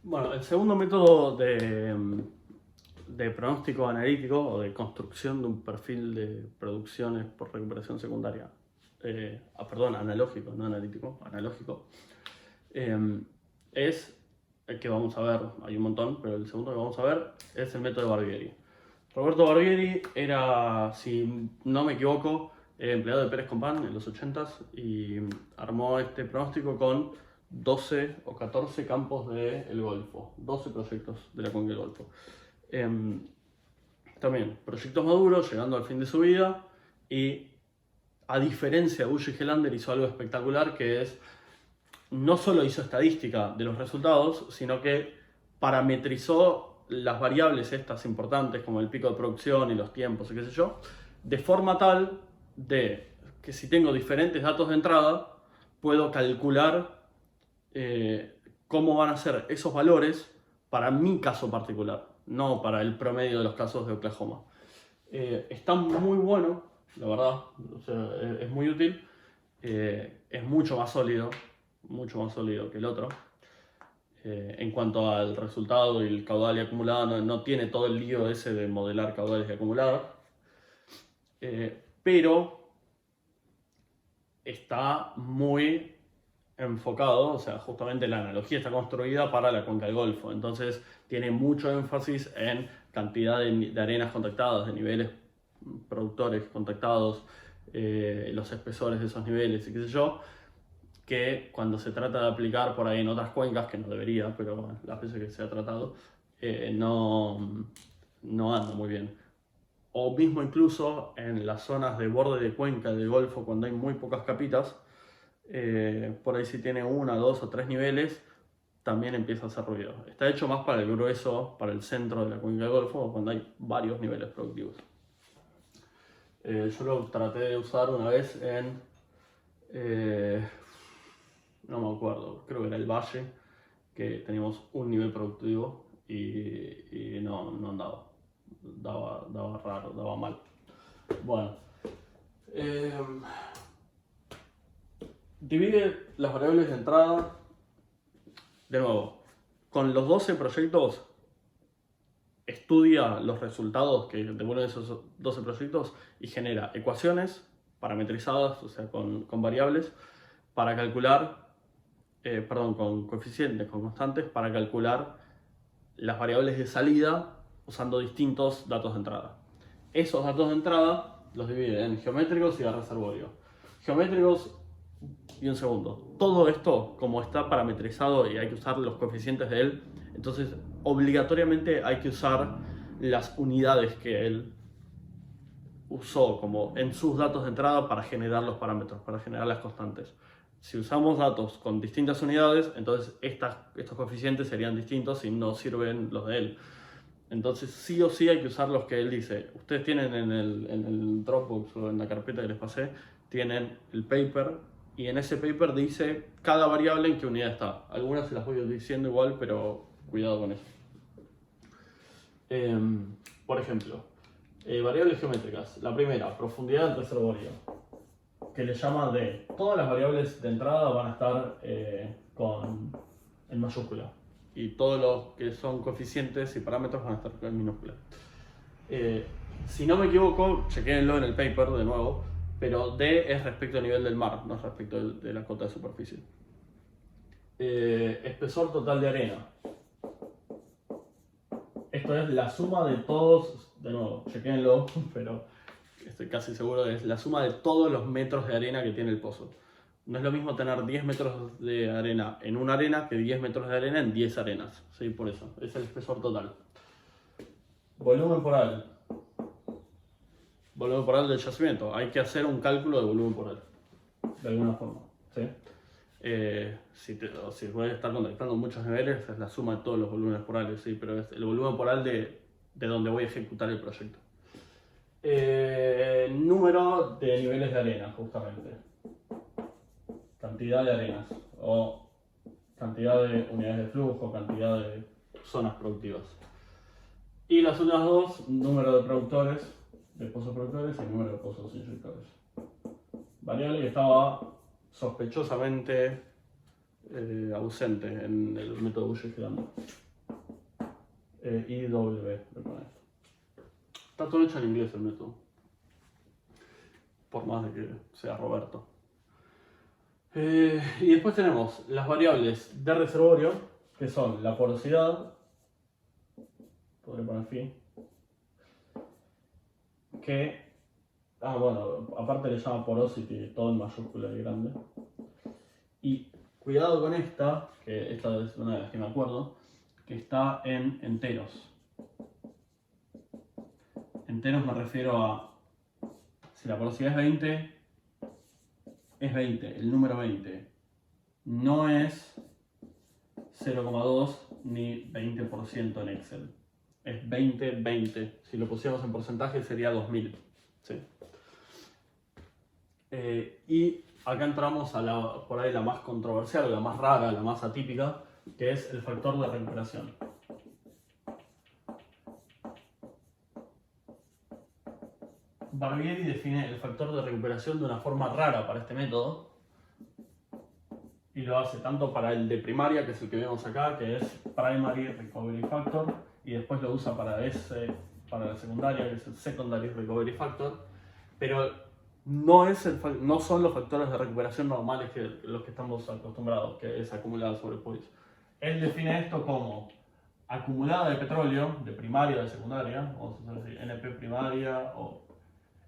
Bueno, el segundo método de pronóstico analítico o de construcción de un perfil de producciones por recuperación secundaria, perdón, analógico, no analítico, analógico, es el que vamos a ver, hay un montón, pero el segundo que vamos a ver es el método de Barbieri. Roberto Barbieri era, si no me equivoco, empleado de Pérez Compán en los 80s y armó este pronóstico con 12 o 14 campos del Golfo, 12 proyectos de la cuenca del Golfo. También proyectos maduros, llegando al fin de su vida, y a diferencia de Bush y Helander hizo algo espectacular, que es no solo hizo estadística de los resultados, sino que parametrizó las variables estas importantes como el pico de producción y los tiempos y qué sé yo, de forma tal de que si tengo diferentes datos de entrada, puedo calcular cómo van a ser esos valores para mi caso particular, no para el promedio de los casos de Oklahoma. Está muy bueno, la verdad, o sea, es muy útil, es mucho más sólido que el otro. En cuanto al resultado y el caudal y acumulado, no tiene todo el lío ese de modelar caudales y acumulados, pero está muy enfocado, o sea, justamente la analogía está construida para la cuenca del Golfo, entonces tiene mucho énfasis en cantidad de arenas contactadas, de niveles productores contactados, los espesores de esos niveles y qué sé yo, que cuando se trata de aplicar por ahí en otras cuencas, que no debería, pero bueno, las veces que se ha tratado, no anda muy bien. O mismo incluso en las zonas de borde de cuenca del Golfo, cuando hay muy pocas capitas, por ahí si tiene una, dos o tres niveles, también empieza a hacer ruido. Está hecho más para el grueso, para el centro de la cuenca del Golfo, cuando hay varios niveles productivos. Yo lo traté de usar una vez en... no me acuerdo, creo que era el Valle, que teníamos un nivel productivo y no andaba. Daba raro, daba mal. Bueno, divide las variables de entrada, de nuevo, con los 12 proyectos, estudia los resultados que devuelven esos 12 proyectos y genera ecuaciones parametrizadas, o sea, con variables, para calcular, con coeficientes, con constantes, para calcular las variables de salida usando distintos datos de entrada. Esos datos de entrada los divide en geométricos y de reservorio. Geométricos, y un segundo, todo esto como está parametrizado y hay que usar los coeficientes de él, entonces obligatoriamente hay que usar las unidades que él usó como en sus datos de entrada para generar los parámetros, para generar las constantes. Si usamos datos con distintas unidades, entonces estos coeficientes serían distintos y no sirven los de él. Entonces sí o sí hay que usar los que él dice. Ustedes tienen en el Dropbox o en la carpeta que les pasé, tienen el paper y en ese paper dice cada variable en qué unidad está. Algunas se las voy diciendo igual, pero cuidado con eso. Por ejemplo, variables geométricas. La primera, profundidad del reservorio, que le llama D. Todas las variables de entrada van a estar en mayúscula y todos los que son coeficientes y parámetros van a estar en minúscula. Si no me equivoco, chequéenlo en el paper de nuevo, pero D es respecto al nivel del mar, no es respecto de la cota de superficie. Espesor total de arena. Esto es la suma de todos, de nuevo, chequéenlo, pero estoy casi seguro que es la suma de todos los metros de arena que tiene el pozo. No es lo mismo tener 10 metros de arena en una arena que 10 metros de arena en 10 arenas. Sí, por eso, es el espesor total. Volumen por al. Volumen por al del yacimiento. Hay que hacer un cálculo de volumen por al, de alguna forma. ¿Sí? Si voy a estar contactando muchos niveles, es la suma de todos los volúmenes porales, sí, pero es el volumen poral de donde voy a ejecutar el proyecto. Número de niveles de arena, justamente. Cantidad de arenas, o cantidad de unidades de flujo, cantidad de zonas productivas. Y las otras dos, número de productores, de pozos productores y número de pozos inyectores. Variable que estaba sospechosamente ausente en el método Boucher-Gelander. IW, le pone esto. Está todo hecho en inglés el método. Por más de que sea Roberto. Y después tenemos las variables de reservorio, que son la porosidad, podré poner fin, que, bueno, aparte le llama porosity, todo en mayúscula y grande. Y cuidado con esta, que esta es una de las que me acuerdo, que está en enteros. Enteros me refiero a, si la porosidad es 20, es 20, el número 20. No es 0,2 ni 20% en Excel. Es 20, 20. Si lo pusiéramos en porcentaje sería 2000. ¿Sí? Y acá entramos a por ahí la más controversial, la más rara, la más atípica, que es el factor de recuperación. Barbieri define el factor de recuperación de una forma rara para este método y lo hace tanto para el de primaria, que es el que vemos acá, que es Primary Recovery Factor, y después lo usa para para la secundaria, que es el Secondary Recovery Factor, pero no son los factores de recuperación normales que los que estamos acostumbrados, que es acumulada sobre POIS. Él define esto como acumulada de petróleo, de primaria o de secundaria, vamos a decir NP primaria o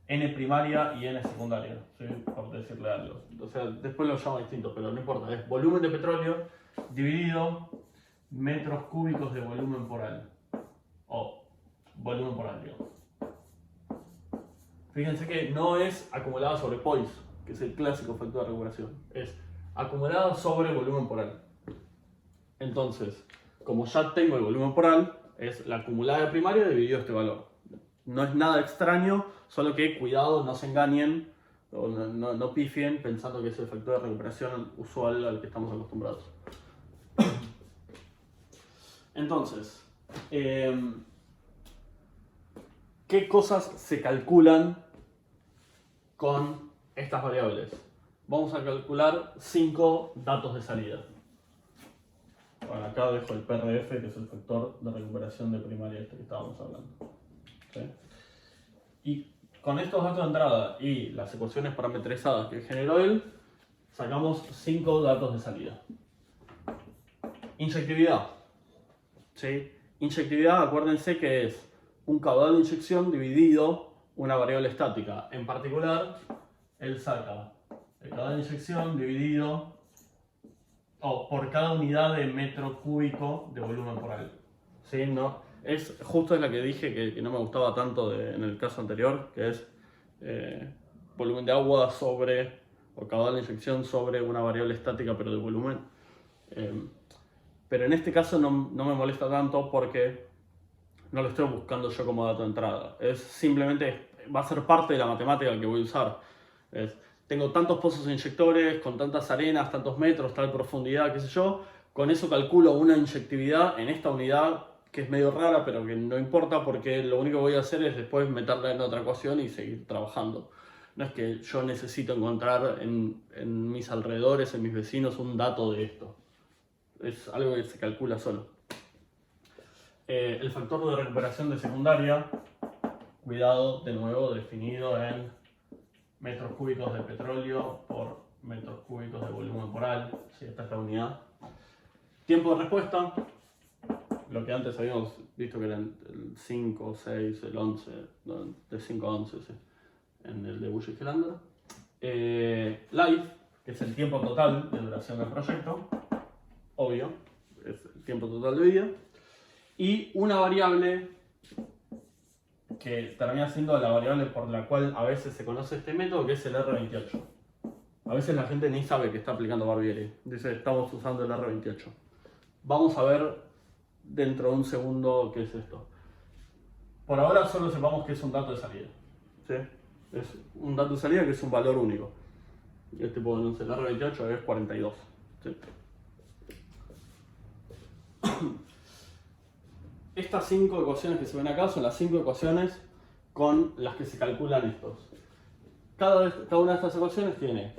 N primaria y N secundaria, ¿sí? Por decirle algo. O sea, después lo llamo distinto, pero no importa. Es volumen de petróleo dividido metros cúbicos de volumen por año. O volumen por año. Fíjense que no es acumulada sobre POIS, que es el clásico factor de recuperación. Es acumulada sobre volumen por año. Entonces, como ya tengo el volumen por año, es la acumulada de primaria dividido este valor. No es nada extraño, solo que cuidado, no se engañen o no pifien pensando que es el factor de recuperación usual al que estamos acostumbrados. Entonces, ¿qué cosas se calculan con estas variables? Vamos a calcular 5 datos de salida. Bueno, acá dejo el PRF, que es el factor de recuperación de primaria que estábamos hablando. ¿Sí? Y con estos datos de entrada y las ecuaciones parametrizadas que generó él, sacamos 5 datos de salida. Inyectividad. ¿Sí? Inyectividad, acuérdense que es un caudal de inyección dividido una variable estática. En particular, él saca el caudal de inyección dividido por cada unidad de metro cúbico de volumen por año. ¿Sí? No, es la que dije que no me gustaba tanto en el caso anterior, que es volumen de agua sobre, o caudal de inyección sobre una variable estática pero de volumen. Pero en este caso no me molesta tanto porque no lo estoy buscando yo como dato de entrada. Es simplemente, va a ser parte de la matemática que voy a usar. Tengo tantos pozos inyectores, con tantas arenas, tantos metros, tal profundidad, qué sé yo. Con eso calculo una inyectividad en esta unidad que es medio rara, pero que no importa porque lo único que voy a hacer es después meterla en otra ecuación y seguir trabajando. No es que yo necesito encontrar en mis alrededores, en mis vecinos, un dato de esto. Es algo que se calcula solo. El factor de recuperación de secundaria, cuidado, de nuevo, definido en metros cúbicos de petróleo por metros cúbicos de volumen por año. Sí, esta es la unidad. Tiempo de respuesta, lo que antes habíamos visto que eran el 5, 6, el 11, de 5 a 11, sí, en el de Boucher-Gelander. Life, que es el tiempo total de duración del proyecto, obvio, es el tiempo total de vida. Y una variable que termina siendo la variable por la cual a veces se conoce este método, que es el R28. A veces la gente ni sabe que está aplicando Barbieri. Dice, estamos usando el R28. Vamos a ver dentro de un segundo qué es esto. Por ahora solo sepamos que es un dato de salida. ¿Sí? Es un dato de salida que es un valor único. Este puedo no sé, el R28 es 42. ¿Sí? Estas 5 ecuaciones que se ven acá son las 5 ecuaciones con las que se calculan estos. Cada una de estas ecuaciones tiene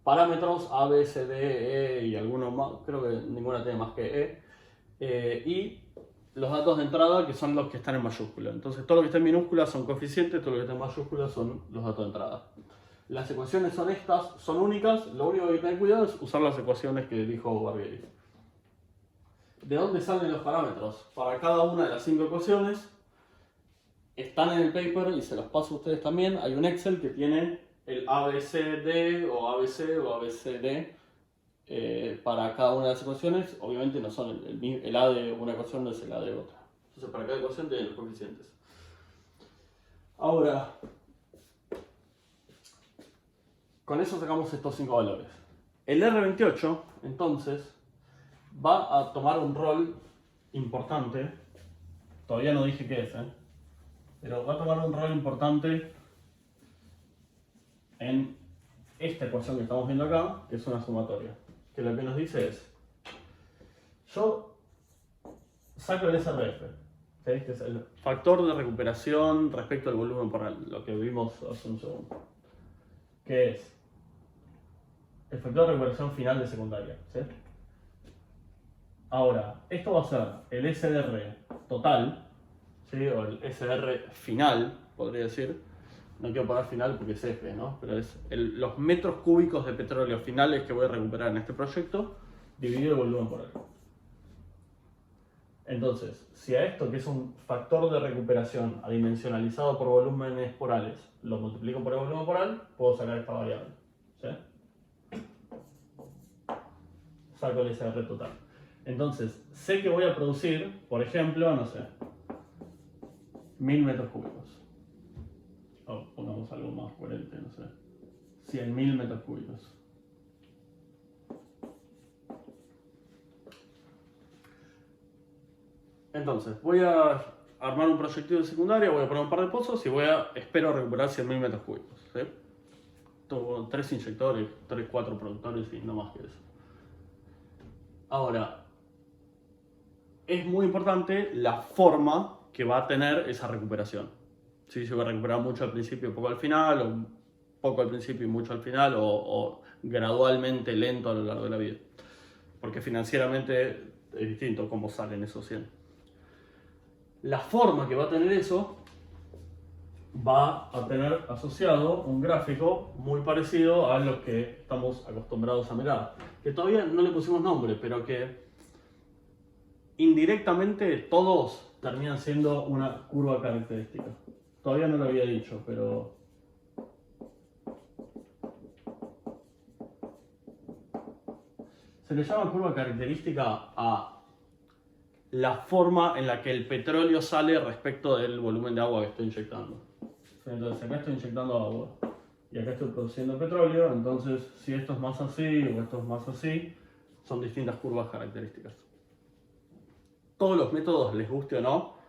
parámetros A, B, C, D, E y algunos creo que ninguna tiene más que y los datos de entrada que son los que están en mayúscula. Entonces todo lo que está en minúscula son coeficientes, todo lo que está en mayúscula son los datos de entrada. Las ecuaciones son estas, son únicas, lo único que hay que tener cuidado es usar las ecuaciones que dijo Barbieri. ¿De dónde salen los parámetros? Para cada una de las 5 ecuaciones están en el paper y se los paso a ustedes también. Hay un Excel que tiene el ABCD o ABC o ABCD para cada una de las ecuaciones. Obviamente no son el A de una ecuación no es el A de otra. Entonces para cada ecuación tienen los coeficientes. Ahora, con eso sacamos estos 5 valores. El R28, entonces, va a tomar un rol importante. Todavía no dije qué es, pero va a tomar un rol importante en esta ecuación que estamos viendo acá, que es una sumatoria. Que lo que nos dice es, yo saco el SRF, ¿sí? Que es el factor de recuperación respecto al volumen por lo que vimos hace un segundo. Que es el factor de recuperación final de secundaria, ¿sí? Ahora, esto va a ser el SR total, ¿sí? O el SR final, podría decir. No quiero poner final porque es F, ¿no? Pero es los metros cúbicos de petróleo finales que voy a recuperar en este proyecto, dividido el volumen por L. Entonces, si a esto, que es un factor de recuperación adimensionalizado por volúmenes por Ales, lo multiplico por el volumen por Al, puedo sacar esta variable, ¿sí? Saco el SR total. Entonces, sé que voy a producir, por ejemplo, no sé, 1000 metros cúbicos. O pongamos algo más coherente, no sé, 100.000 metros cúbicos. Entonces, voy a armar un proyectil de secundaria, voy a poner un par de pozos y espero recuperar 100.000 metros cúbicos, ¿sí? Tengo 3 inyectores, 3, 4 productores y no más que eso. Ahora, es muy importante la forma que va a tener esa recuperación. Si se va a recuperar mucho al principio y poco al final, o poco al principio y mucho al final, o gradualmente lento a lo largo de la vida. Porque financieramente es distinto cómo salen esos 100. La forma que va a tener eso va a tener asociado un gráfico muy parecido a los que estamos acostumbrados a mirar. Que todavía no le pusimos nombre, pero que indirectamente todos terminan siendo una curva característica. Todavía no lo había dicho, pero se le llama curva característica a la forma en la que el petróleo sale respecto del volumen de agua que estoy inyectando. Entonces acá estoy inyectando agua y acá estoy produciendo petróleo, entonces si esto es más así o esto es más así, son distintas curvas características. Todos los métodos, les guste o no,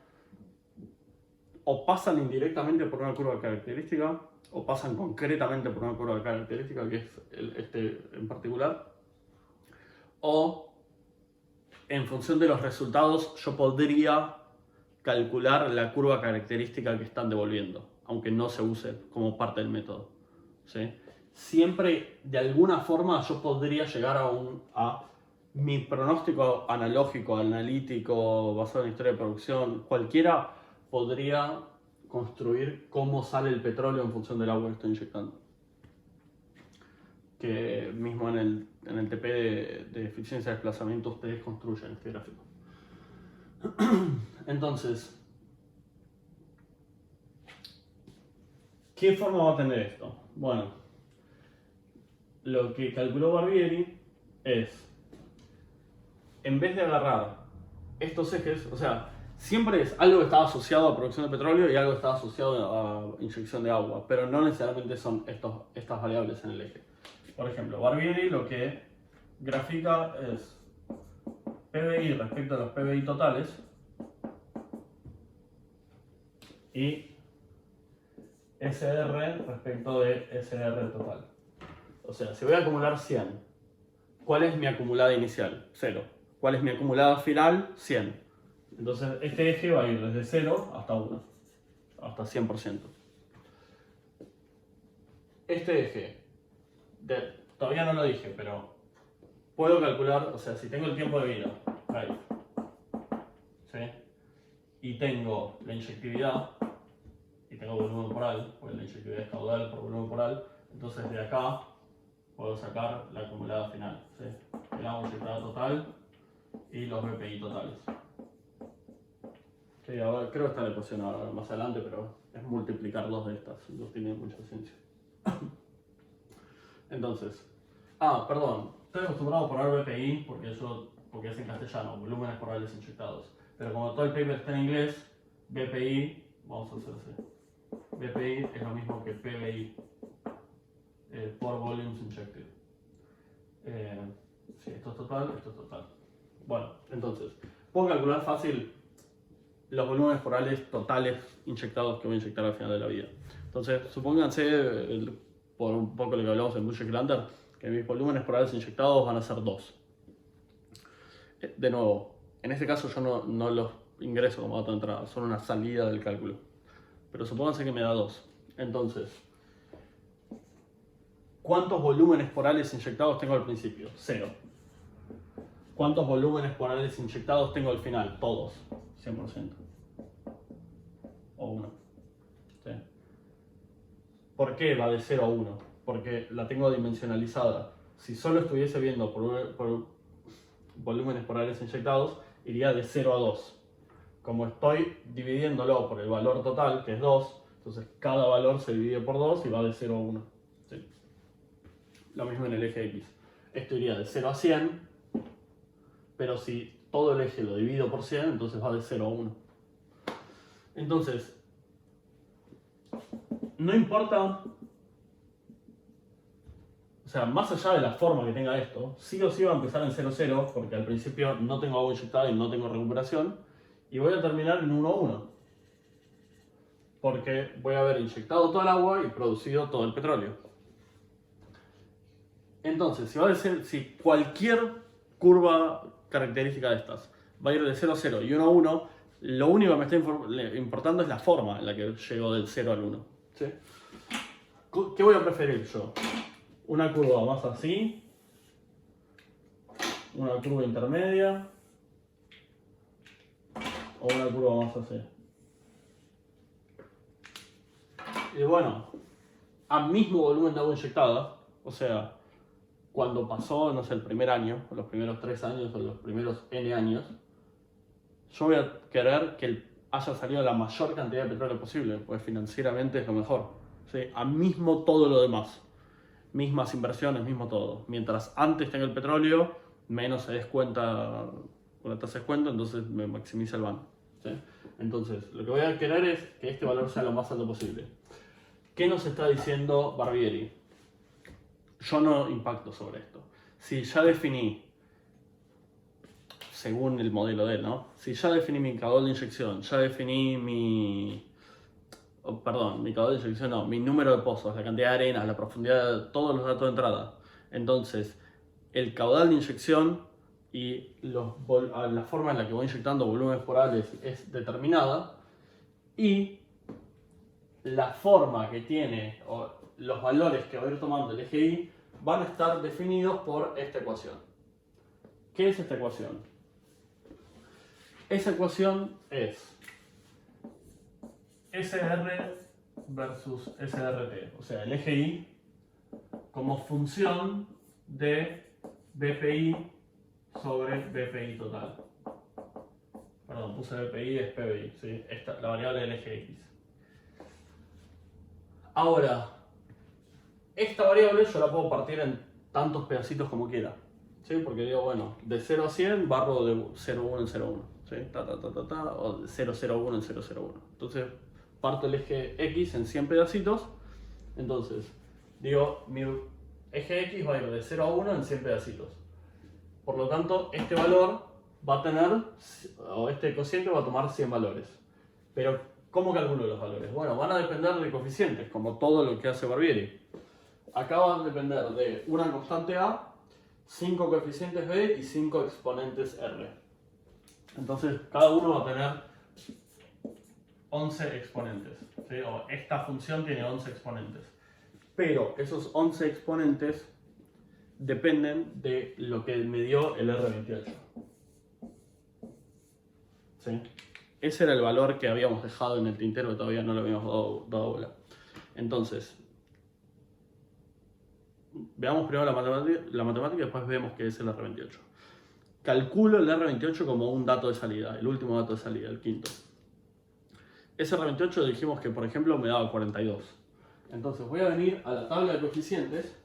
o pasan indirectamente por una curva característica, o pasan concretamente por una curva característica, que es este en particular, o en función de los resultados yo podría calcular la curva característica que están devolviendo, aunque no se use como parte del método, ¿sí? Siempre, de alguna forma, yo podría llegar a mi pronóstico analógico, analítico, basado en historia de producción, cualquiera podría construir cómo sale el petróleo en función del agua que estoy inyectando. Que mismo en el TP de eficiencia de desplazamiento ustedes construyen este gráfico. Entonces, ¿qué forma va a tener esto? Bueno, lo que calculó Barbieri es, en vez de agarrar estos ejes, o sea, siempre es algo que está asociado a producción de petróleo y algo que está asociado a inyección de agua, pero no necesariamente son estas variables en el eje. Por ejemplo, Barbieri lo que grafica es PBI respecto a los PBI totales y SR respecto de SR total. O sea, si voy a acumular 100, ¿cuál es mi acumulada inicial? 0. ¿Cuál es mi acumulada final? 100. Entonces este eje va a ir desde 0 hasta 1, hasta 100%. Este eje, todavía no lo dije, pero puedo calcular, o sea, si tengo el tiempo de vida, ahí, ¿sí? Y tengo la inyectividad, y tengo volumen poral, porque la inyectividad es caudal por volumen poral, entonces de acá puedo sacar la acumulada final, ¿sí? El agua inyectada total y los BPI totales. Sí, ahora, creo que está la ecuación ahora más adelante, pero es multiplicar dos de estas, no tiene mucha ciencia. Entonces, perdón, estoy acostumbrado a poner BPI porque es en castellano, volúmenes porales inyectados. Pero como todo el paper está en inglés, BPI, vamos a hacer así. BPI es lo mismo que PBI, por volumes injected. Sí, esto es total, esto es total. Bueno, entonces, puedo calcular fácil los volúmenes porales totales inyectados que voy a inyectar al final de la vida. Entonces, supónganse, por un poco lo que hablamos en Bushwick Lander, que mis volúmenes porales inyectados van a ser 2. De nuevo, en este caso yo no los ingreso como dato de entrada, son una salida del cálculo. Pero supónganse que me da 2. Entonces, ¿cuántos volúmenes porales inyectados tengo al principio? 0. ¿Cuántos volúmenes porales inyectados tengo al final? Todos, 100%. O 1. ¿Sí? ¿Por qué va de 0 a 1? Porque la tengo dimensionalizada. Si solo estuviese viendo por volúmenes porales inyectados, iría de 0 a 2. Como estoy dividiéndolo por el valor total, que es 2, entonces cada valor se divide por 2 y va de 0 a 1. ¿Sí? Lo mismo en el eje X. Esto iría de 0 a 100, pero si todo el eje lo divido por 100, entonces va de 0 a 1. Entonces, no importa, o sea, más allá de la forma que tenga esto, sí o sí va a empezar en 0, 0, porque al principio no tengo agua inyectada y no tengo recuperación, y voy a terminar en 1, 1. Porque voy a haber inyectado todo el agua y producido todo el petróleo. Entonces, si cualquier curva característica de estas va a ir de 0 a 0 y 1 a 1, lo único que me está importando es la forma en la que llego del 0 al 1. ¿Sí? ¿Qué voy a preferir yo? ¿Una curva más así? ¿Una curva intermedia? ¿O una curva más así? Y bueno, a mismo volumen de agua inyectada, o sea, cuando pasó, no sé, el primer año, o los primeros 3 años, o los primeros N años, yo voy a querer que haya salido la mayor cantidad de petróleo posible, pues financieramente es lo mejor. ¿Sí? A mismo todo lo demás. Mismas inversiones, mismo todo. Mientras antes tenga el petróleo, menos se descuenta con la tasa de descuento, entonces me maximiza el ban. ¿Sí? Entonces, lo que voy a querer es que este valor sea lo más alto posible. ¿Qué nos está diciendo Barbieri? Yo no impacto sobre esto. Si ya definí, según el modelo de él, ¿no? Si ya definí mi caudal de inyección, ya definí mi caudal de inyección no, mi número de pozos, la cantidad de arena, la profundidad, todos los datos de entrada. Entonces, el caudal de inyección y la forma en la que voy inyectando volúmenes porales es determinada, y la forma que tiene o los valores que voy a ir tomando el eje Y van a estar definidos por esta ecuación. ¿Qué es esta ecuación? Esa ecuación es SR versus SRT, o sea, el eje Y como función de BPI sobre BPI total. Perdón, puse BPI, es PBI, ¿sí? La variable del eje X. Ahora, esta variable yo la puedo partir en tantos pedacitos como quiera, ¿sí? Porque digo, bueno, de 0 a 100 barro de 0,1 en 0,1, ¿sí? O de 0,01 en 0,01. Entonces, parto el eje X en 100 pedacitos. Entonces, digo, mi eje X va a ir de 0 a 1 en 100 pedacitos. Por lo tanto, este valor va a tener, o este cociente va a tomar 100 valores. Pero, ¿cómo calculo los valores? Bueno, van a depender de coeficientes, como todo lo que hace Barbieri. Acá van a depender de una constante A, 5 coeficientes B y 5 exponentes R. Entonces, cada uno va a tener 11 exponentes, ¿sí? O esta función tiene 11 exponentes. Pero esos 11 exponentes dependen de lo que me dio el R28. ¿Sí? Ese era el valor que habíamos dejado en el tintero, que todavía no lo habíamos dado bola. Entonces, veamos primero la matemática y después vemos qué es el R28. Calculo el R28 como un dato de salida, el último dato de salida, el quinto. Ese R28 dijimos que, por ejemplo, me daba 42. Entonces voy a venir a la tabla de coeficientes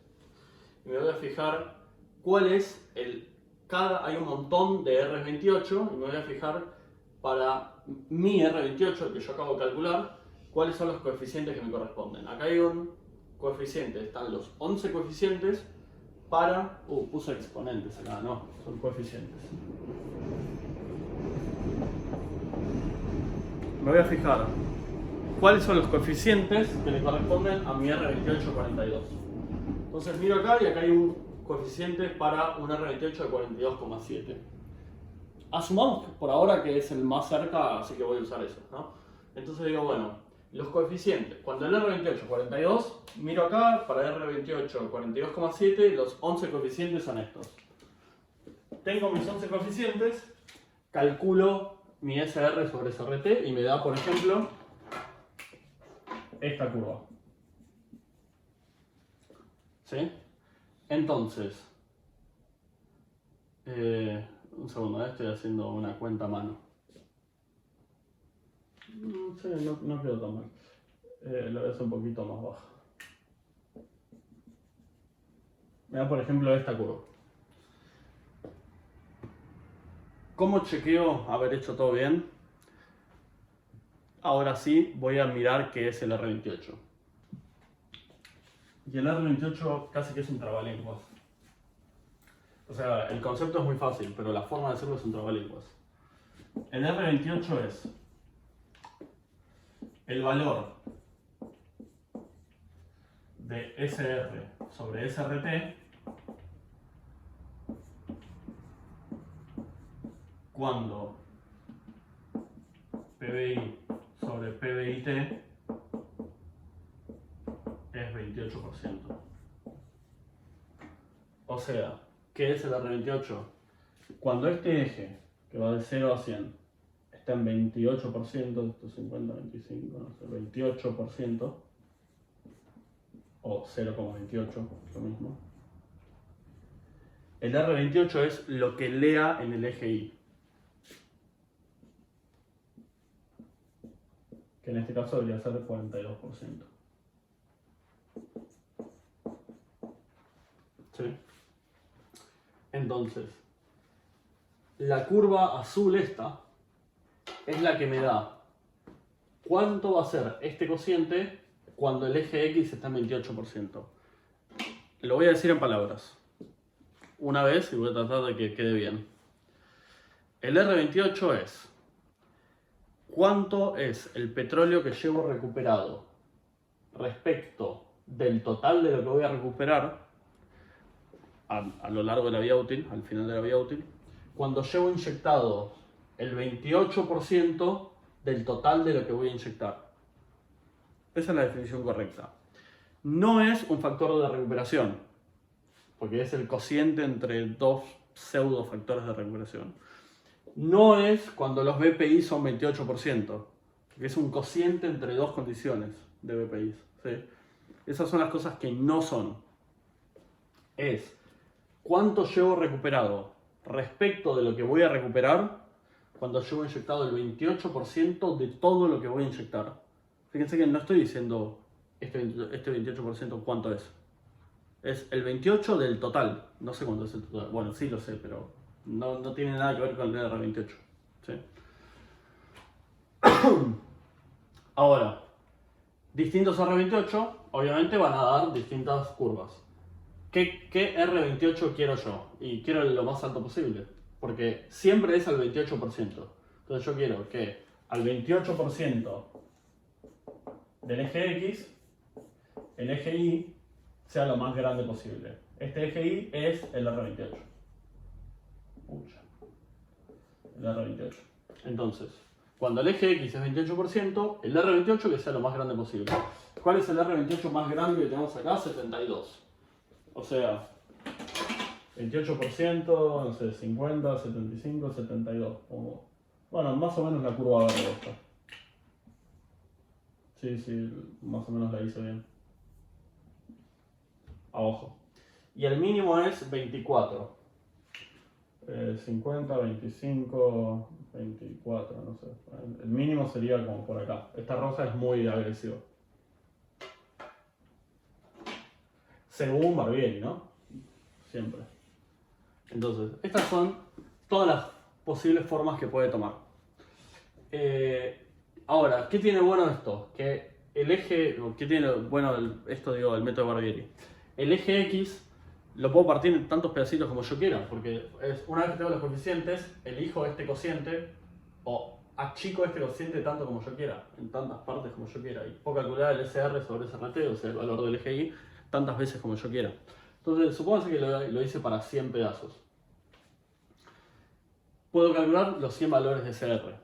y me voy a fijar cuál es hay un montón de R28 y me voy a fijar para mi R28, que yo acabo de calcular, cuáles son los coeficientes que me corresponden. Acá hay un coeficiente, están los 11 coeficientes para... puse exponentes acá, no, son coeficientes. Me voy a fijar cuáles son los coeficientes que le corresponden a mi R2842. Entonces miro acá y acá hay un coeficiente para un R28 de 42,7. Asumamos que por ahora que es el más cerca, así que voy a usar eso, ¿no? Entonces digo, bueno, los coeficientes. Cuando el R28 42, miro acá, para R28 42,7, los 11 coeficientes son estos. Tengo mis 11 coeficientes, calculo mi SR sobre SRT y me da, por ejemplo, esta curva. ¿Sí? Entonces, un segundo, estoy haciendo una cuenta a mano. Sí, no quedó tan mal. Lo voy a hacer un poquito más baja. Me da, por ejemplo, esta curva. ¿Cómo chequeo haber hecho todo bien? Ahora sí voy a mirar qué es el R28. Y el R28 casi que es un trabalenguas. O sea, el concepto es muy fácil, pero la forma de hacerlo es un trabalenguas. El R28 es el valor de SR sobre SRT cuando PBI sobre PBIT es 28%. O sea, ¿qué es el R28? Cuando este eje, que va de 0 a 100, está en 28%, esto 50, 25, no sé, 28%, o 0,28, lo mismo. El R28 es lo que lea en el eje Y. Que en este caso debería ser 42%. ¿Sí? Entonces, la curva azul esta es la que me da cuánto va a ser este cociente cuando el eje X está en 28%. Lo voy a decir en palabras. Una vez y voy a tratar de que quede bien. El R28 es cuánto es el petróleo que llevo recuperado respecto del total de lo que voy a recuperar a lo largo de la vida útil, al final de la vida útil, cuando llevo inyectado el 28% del total de lo que voy a inyectar. Esa es la definición correcta. No es un factor de recuperación, porque es el cociente entre dos pseudo factores de recuperación. No es cuando los BPI son 28%, que es un cociente entre dos condiciones de BPI. ¿Sí? Esas son las cosas que no son. Es cuánto llevo recuperado respecto de lo que voy a recuperar cuando llevo inyectado el 28% de todo lo que voy a inyectar. Fíjense que no estoy diciendo este 28% cuánto es. Es el 28% del total. No sé cuánto es el total. Bueno, sí lo sé, pero no tiene nada que ver con el R28. ¿Sí? Ahora, distintos R28 obviamente van a dar distintas curvas. ¿Qué R28 quiero yo? Y quiero lo más alto posible, porque siempre es al 28%. Entonces yo quiero que al 28% del eje X, el eje Y sea lo más grande posible. Este eje Y es el R28. El R28. Entonces, cuando el eje X es 28%, el R28 que sea lo más grande posible. ¿Cuál es el R28 más grande que tenemos acá? 72. O sea, 28%, no sé, 50, 75, 72. Como, bueno, más o menos la curva verde esta. Sí, sí, más o menos la hice bien. A ojo. Y el mínimo es 24. 50, 25, 24, no sé. El mínimo sería como por acá. Esta rosa es muy agresiva. Según Barbieri, ¿no? Siempre. Entonces, estas son todas las posibles formas que puede tomar. Ahora, ¿qué tiene bueno esto? Que el eje, ¿qué tiene bueno esto, digo, el método Barbieri? El eje X lo puedo partir en tantos pedacitos como yo quiera, porque una vez que tengo los coeficientes, elijo este cociente o achico este cociente tanto como yo quiera, en tantas partes como yo quiera, y puedo calcular el SR sobre SRT, o sea, el valor del eje Y, tantas veces como yo quiera. Entonces, supóngase que lo hice para 100 pedazos. Puedo calcular los 100 valores de SR.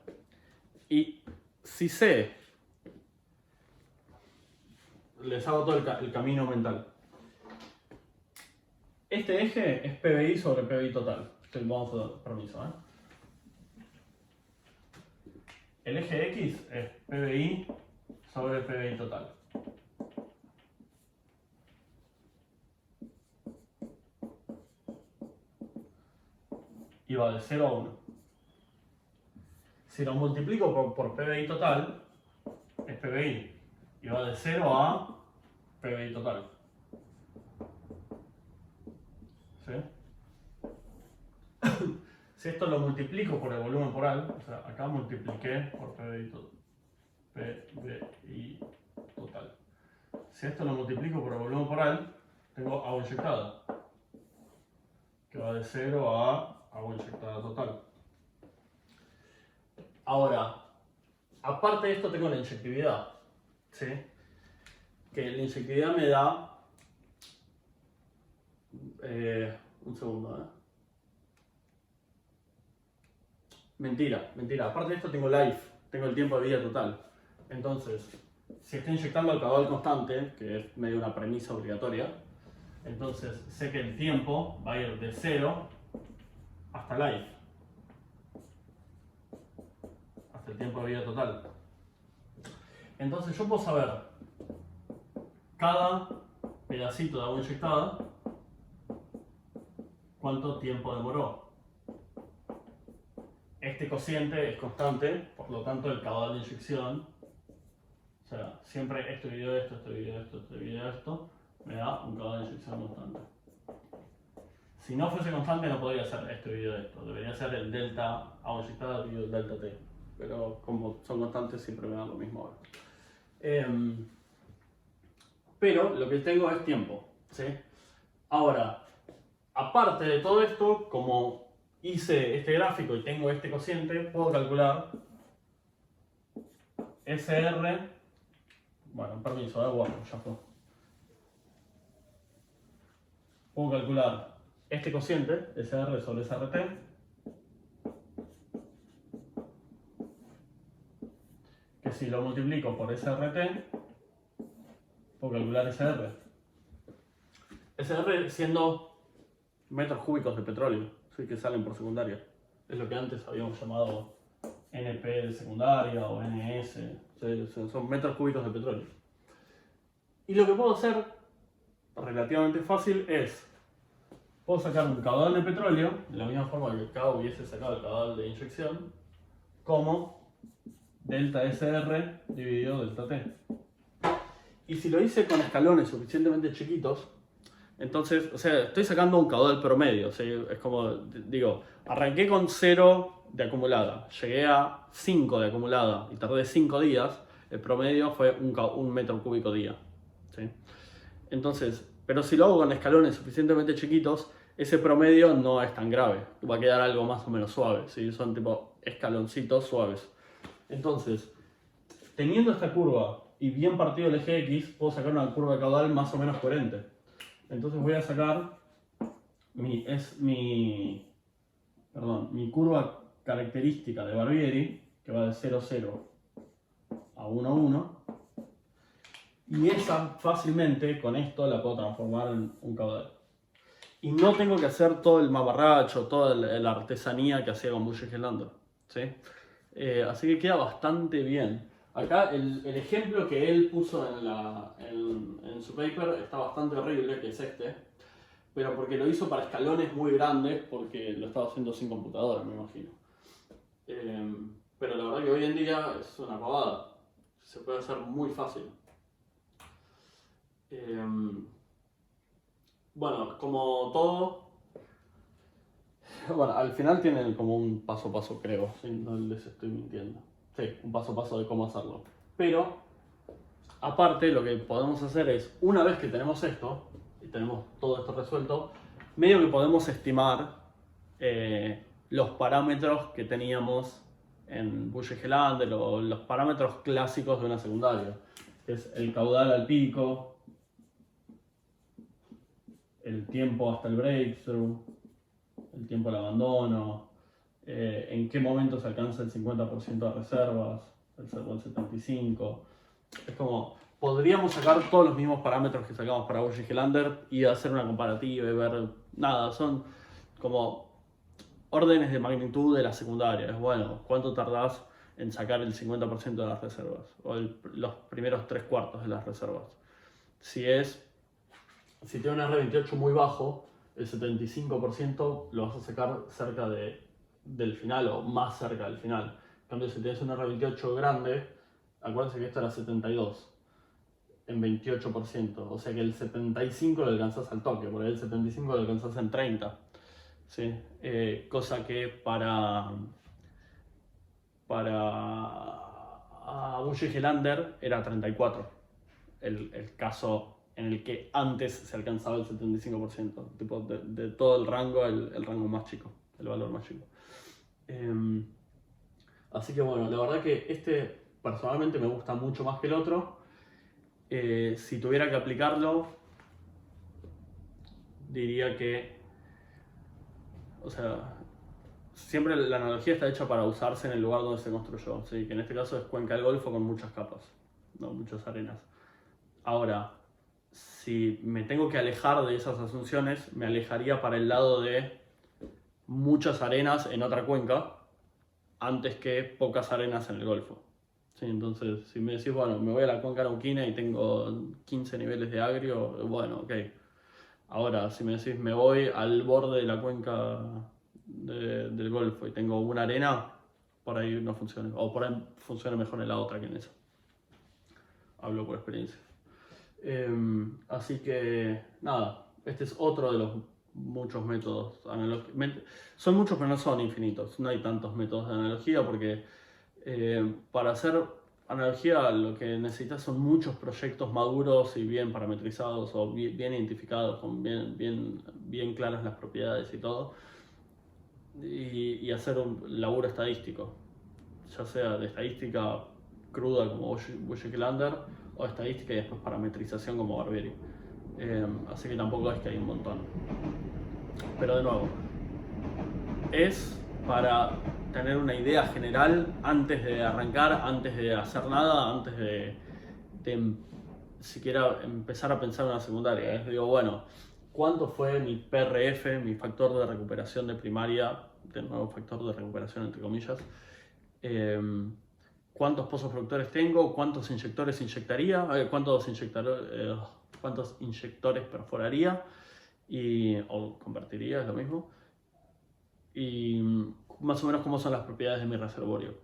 Y si sé, les hago todo el camino mental. Este eje es PBI sobre PBI total. Vamos a dar permiso, ¿eh? El eje X es PBI sobre PBI total. Y va de 0 a 1. Si lo multiplico por PBI total, es PBI. Y va de 0 a PBI total. ¿Sí? Si esto lo multiplico por el volumen poral, o sea, acá multipliqué por PBI total. Si esto lo multiplico por el volumen poral, tengo agua inyectada, que va de 0 a agua inyectada total. Ahora, aparte de esto tengo la inyectividad, ¿sí? Que la inyectividad me da... un segundo, ¿eh? Mentira. Aparte de esto tengo life, tengo el tiempo de vida total. Entonces, si estoy inyectando al caudal constante, que es medio una premisa obligatoria, entonces sé que el tiempo va a ir de 0 hasta life. Hasta el tiempo de vida total. Entonces yo puedo saber cada pedacito de agua inyectada cuánto tiempo demoró. Este cociente es constante, por lo tanto el caudal de inyección, o sea, siempre esto dividido esto, esto dividido esto, esto dividido esto, me da un caudal de inyección constante. Si no fuese constante no podría ser esto dividido esto, debería ser el delta agua inyectada dividido el delta T, pero como son constantes siempre me dan lo mismo ahora. Pero lo que tengo es tiempo, ¿sí? Ahora, aparte de todo esto, como hice este gráfico y tengo este cociente, puedo calcular SR, bueno, permiso, bueno, ya fue. Puedo calcular este cociente, SR sobre SRT, que si lo multiplico por SRT, puedo calcular SR. SR siendo metros cúbicos de petróleo, ¿sí? Que salen por secundaria. Es lo que antes habíamos llamado NP de secundaria o NS, son metros cúbicos de petróleo. Y lo que puedo hacer, relativamente fácil, es, puedo sacar un caudal de petróleo, de la misma forma que acá hubiese sacado el caudal de inyección, como delta SR dividido delta T. Y si lo hice con escalones suficientemente chiquitos, entonces, o sea, estoy sacando un caudal promedio, o sea, es como, digo, arranqué con 0 de acumulada, llegué a 5 de acumulada y tardé 5 días, el promedio fue un metro cúbico día, ¿sí? Entonces, pero si lo hago con escalones suficientemente chiquitos, ese promedio no es tan grave, va a quedar algo más o menos suave, ¿sí? Son tipo escaloncitos suaves. Entonces, teniendo esta curva y bien partido el eje X, puedo sacar una curva de caudal más o menos coherente. Entonces voy a sacar mi curva característica de Barbieri, que va de 0, 0 a 1, 1. Y esa fácilmente, con esto, la puedo transformar en un caudal. y no tengo que hacer todo el mamarracho, toda la artesanía que hacía con Bulle Gelander, ¿sí? Así que queda bastante bien. Acá el ejemplo que él puso en su paper está bastante horrible, que es este, pero porque lo hizo para escalones muy grandes, porque lo estaba haciendo sin computadora, me imagino. Pero la verdad que hoy en día es una pavada, se puede hacer muy fácil. Bueno, como todo, bueno, al final tienen como un paso a paso, creo, ¿sí? No les estoy mintiendo. Sí, un paso a paso de cómo hacerlo. Pero, aparte, lo que podemos hacer es, una vez que tenemos esto, y tenemos todo esto resuelto, medio que podemos estimar los parámetros que teníamos en Bulle-Gelander o los parámetros clásicos de una secundaria. Es el caudal al pico, el tiempo hasta el breakthrough, el tiempo al abandono, en qué momento se alcanza el 50% de reservas, el 75%. Es como, podríamos sacar todos los mismos parámetros que sacamos para Bulle-Gelander y hacer una comparativa y ver, nada, son como órdenes de magnitud de la secundaria. Es bueno, ¿cuánto tardás en sacar el 50% de las reservas? O los primeros 3/4 de las reservas. Si tiene un R28 muy bajo, el 75% lo vas a sacar cerca del final o más cerca del final. En cambio, si tienes un R28 grande, acuérdense que esto era 72 en 28%, o sea que el 75 lo alcanzas al toque, por ahí el 75 lo alcanzas en 30. ¿Sí? Cosa que para Bulle-Gelander era 34, el caso en el que antes se alcanzaba el 75%, tipo de todo el rango, el rango más chico, el valor más chico. Así que bueno, la verdad que este personalmente me gusta mucho más que el otro. Si tuviera que aplicarlo, diría que, o sea, siempre la analogía está hecha para usarse en el lugar donde se construyó, ¿sí? Que en este caso es Cuenca del Golfo con muchas capas, ¿no? Muchas arenas. Ahora, si me tengo que alejar de esas asunciones, me alejaría para el lado de muchas arenas en otra cuenca antes que pocas arenas en el Golfo. ¿Sí? Entonces, si me decís, bueno, me voy a la cuenca arauquina y tengo 15 niveles de agrio, bueno, ok. Ahora, si me decís, me voy al borde de la cuenca del Golfo y tengo una arena, por ahí no funciona. O por ahí funciona mejor en la otra que en esa. Hablo por experiencia. Así que, nada, este es otro de los muchos métodos analógicos. Son muchos, pero no son infinitos. No hay tantos métodos de analogía porque para hacer analogía lo que necesitas son muchos proyectos maduros y bien parametrizados o bien identificados, con bien claras las propiedades y todo. Y hacer un laburo estadístico, ya sea de estadística cruda como Bulle-Gelander o estadística y después parametrización como Barbieri. Así que tampoco es que hay un montón. Pero de nuevo, es para tener una idea general antes de arrancar, antes de hacer nada, antes de siquiera empezar a pensar en una secundaria. Digo, bueno, ¿cuánto fue mi PRF, mi factor de recuperación de primaria, de nuevo factor de recuperación entre comillas? ¿Cuántos pozos productores tengo? ¿Cuántos inyectores inyectaría? ¿Cuántos inyectores perforaría? O convertiría, es lo mismo. Y más o menos cómo son las propiedades de mi reservorio.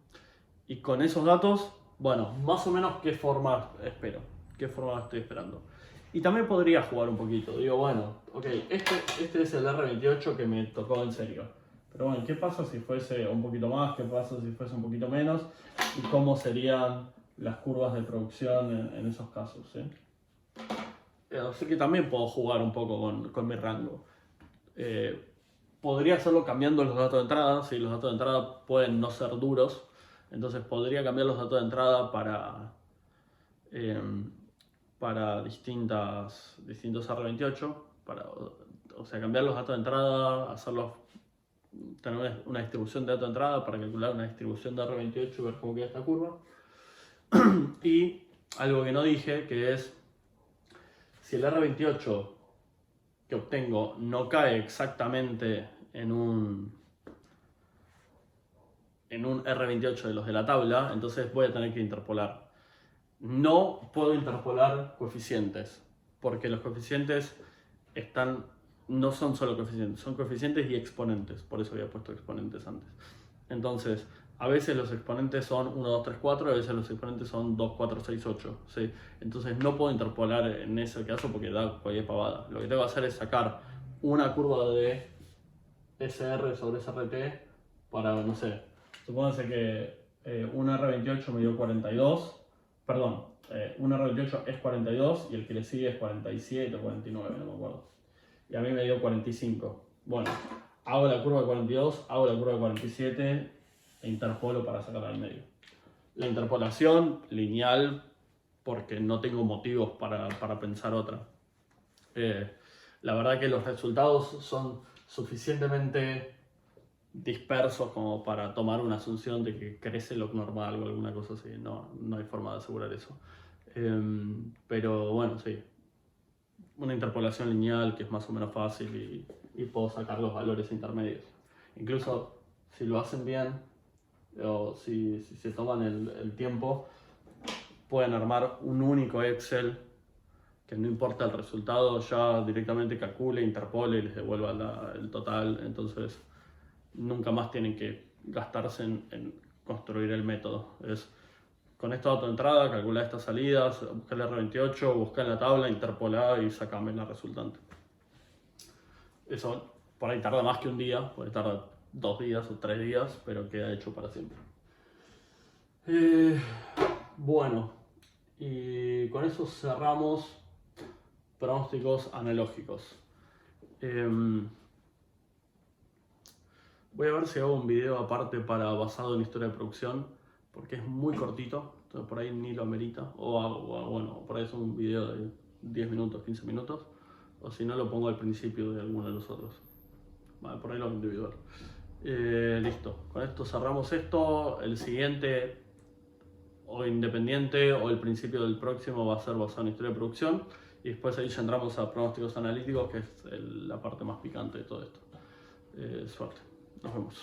Y con esos datos, bueno, más o menos qué forma espero, qué forma estoy esperando. Y también podría jugar un poquito. Digo, bueno, ok, este es el R28 que me tocó en serio. Pero bueno, ¿qué pasa si fuese un poquito más? ¿Qué pasa si fuese un poquito menos? ¿Y cómo serían las curvas de producción en esos casos? ¿Sí? Así que también puedo jugar un poco con mi rango. Podría hacerlo cambiando los datos de entrada. ¿Sí? Los datos de entrada pueden no ser duros. Entonces podría cambiar los datos de entrada para distintos R28. O sea, cambiar los datos de entrada, tener una distribución de datos de entrada para calcular una distribución de R28 y ver cómo queda esta curva. Y algo que no dije, que es, si el R28 que obtengo no cae exactamente en un R28 de los de la tabla, entonces voy a tener que interpolar. No puedo interpolar coeficientes, porque los coeficientes no son solo coeficientes, son coeficientes y exponentes, por eso había puesto exponentes antes. Entonces, a veces los exponentes son 1, 2, 3, 4, a veces los exponentes son 2, 4, 6, 8. ¿Sí? Entonces no puedo interpolar en ese caso porque da cualquier pavada. Lo que tengo que hacer es sacar una curva de SR sobre SRT para, no sé, supónganse que un R28 me dio 42, perdón, un R28 es 42 y el que le sigue es 47 o 49, no me acuerdo. Y a mí me dio 45. Bueno, hago la curva de 42, hago la curva de 47 e interpolo para sacarla al medio. La interpolación lineal, porque no tengo motivos para pensar otra. La verdad que los resultados son suficientemente dispersos como para tomar una asunción de que crece lo normal o alguna cosa así. No hay forma de asegurar eso. Pero bueno, sí. Una interpolación lineal que es más o menos fácil y puedo sacar los valores intermedios. Incluso si lo hacen bien o si se toman el tiempo, pueden armar un único Excel que no importa el resultado, ya directamente calcule, interpole y les devuelva el total. Entonces nunca más tienen que gastarse en construir el método. Es con esta autoentrada, calcular estas salidas, buscar el R28, buscar la tabla, interpolar y sacarme la resultante. Eso por ahí tarda más que un día, puede tardar 2 días o 3 días, pero queda hecho para siempre. Bueno, y con eso cerramos pronósticos analógicos. Voy a ver si hago un video aparte basado en historia de producción, porque es muy cortito, entonces por ahí ni lo amerita, bueno, por ahí es un video de 10 minutos, 15 minutos, o si no lo pongo al principio de alguno de los otros. Vale, por ahí lo individual. Listo, con esto cerramos esto. El siguiente, o independiente, o el principio del próximo va a ser basado en historia de producción, y después ahí ya entramos a pronósticos analíticos, que es la parte más picante de todo esto. Suerte, nos vemos.